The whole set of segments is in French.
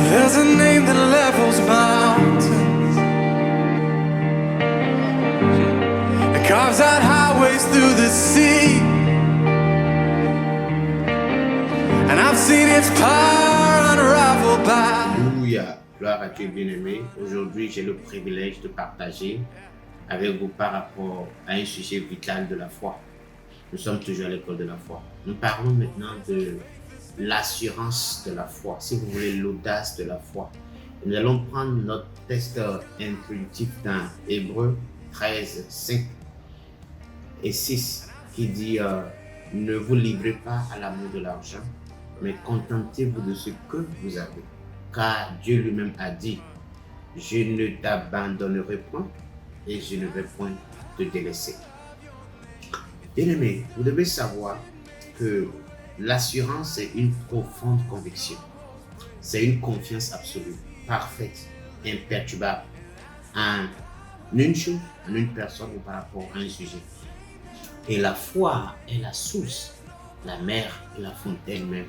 There's a name that levels mountains. It carves out highways through the sea. And I've seen its power unraveled by. Alléluia, gloire à Dieu bien-aimé. Aujourd'hui, j'ai le privilège de partager avec vous par rapport à un sujet vital de la foi. Nous sommes toujours à l'école de la foi. Nous parlons maintenant de l'assurance de la foi, si vous voulez, l'audace de la foi. Nous allons prendre notre texte introductif dans Hébreux 13, 5 et 6 qui dit ne vous livrez pas à l'amour de l'argent, mais contentez-vous de ce que vous avez. Car Dieu lui-même a dit, je ne t'abandonnerai point et je ne vais point te délaisser. Bien-aimé, vous devez savoir que l'assurance, c'est une profonde conviction. C'est une confiance absolue, parfaite, imperturbable en une chose, en une personne ou par rapport à un sujet. Et la foi est la source, la mère et la fontaine même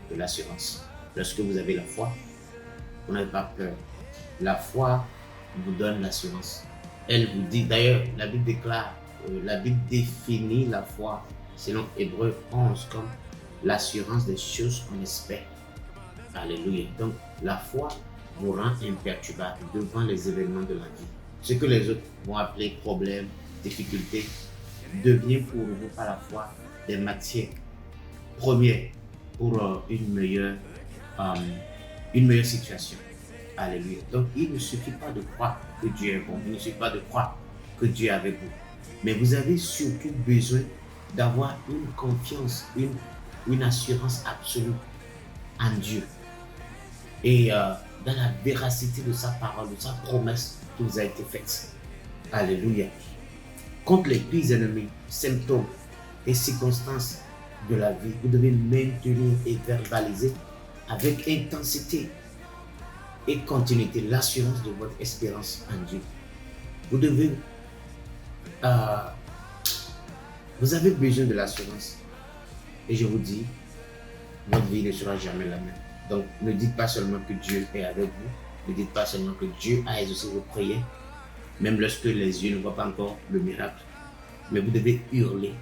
de l'assurance. Lorsque vous avez la foi, vous n'avez pas peur. La foi vous donne l'assurance. Elle vous dit, d'ailleurs, la Bible déclare, la Bible définit la foi selon Hébreux 11 comme l'assurance des choses qu'on espère. Alléluia. Donc, la foi vous rend imperturbable devant les événements de la vie. Ce que les autres vont appeler problèmes, difficultés, devient pour vous par la foi des matières premières pour une meilleure situation. Alléluia. Donc, il ne suffit pas de croire que Dieu est bon. Il ne suffit pas de croire que Dieu est avec vous. Mais vous avez surtout besoin d'avoir une confiance, une assurance absolue en Dieu et dans la véracité de sa parole, de sa promesse qui vous a été faite. Alléluia. Contre les pires ennemis, symptômes et circonstances de la vie, vous devez maintenir et verbaliser avec intensité et continuité l'assurance de votre espérance en Dieu. Vous avez besoin de l'assurance. Et je vous dis, votre vie ne sera jamais la même. Donc, ne dites pas seulement que Dieu est avec vous. Ne dites pas seulement que Dieu a exaucé vos prières, même lorsque les yeux ne voient pas encore le miracle. Mais vous devez hurler,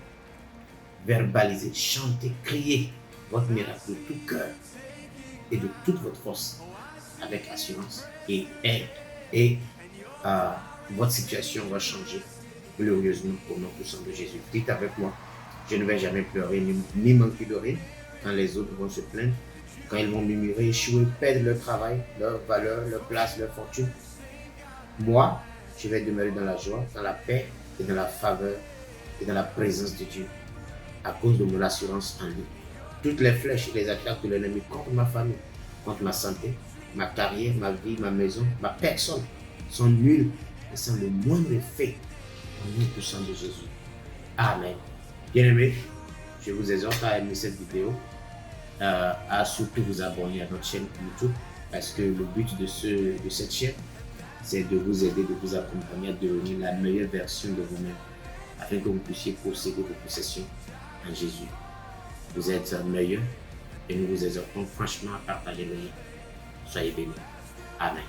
verbaliser, chanter, crier votre miracle de tout cœur et de toute votre force avec assurance et aide. Et votre situation va changer glorieusement au nom puissant de Jésus. Dites avec moi, je ne vais jamais pleurer ni manquer de rien quand les autres vont se plaindre, quand ils vont murmurer, échouer, perdre leur travail, leur valeur, leur place, leur fortune. Moi, je vais demeurer dans la joie, dans la paix et dans la faveur et dans la présence de Dieu à cause de mon assurance en lui. Toutes les flèches et les attaques de l'ennemi contre ma famille, contre ma santé, ma carrière, ma vie, ma maison, ma personne sont nulles et sans le moindre effet au nom puissant de Jésus. Amen. Bien-aimés, je vous exhorte à aimer cette vidéo, à surtout vous abonner à notre chaîne YouTube, parce que le but de cette chaîne, c'est de vous aider, de vous accompagner à devenir la meilleure version de vous-même, afin que vous puissiez posséder vos possessions en Jésus. Vous êtes meilleurs et nous vous exhortons franchement à partager le lien. Soyez bénis. Amen.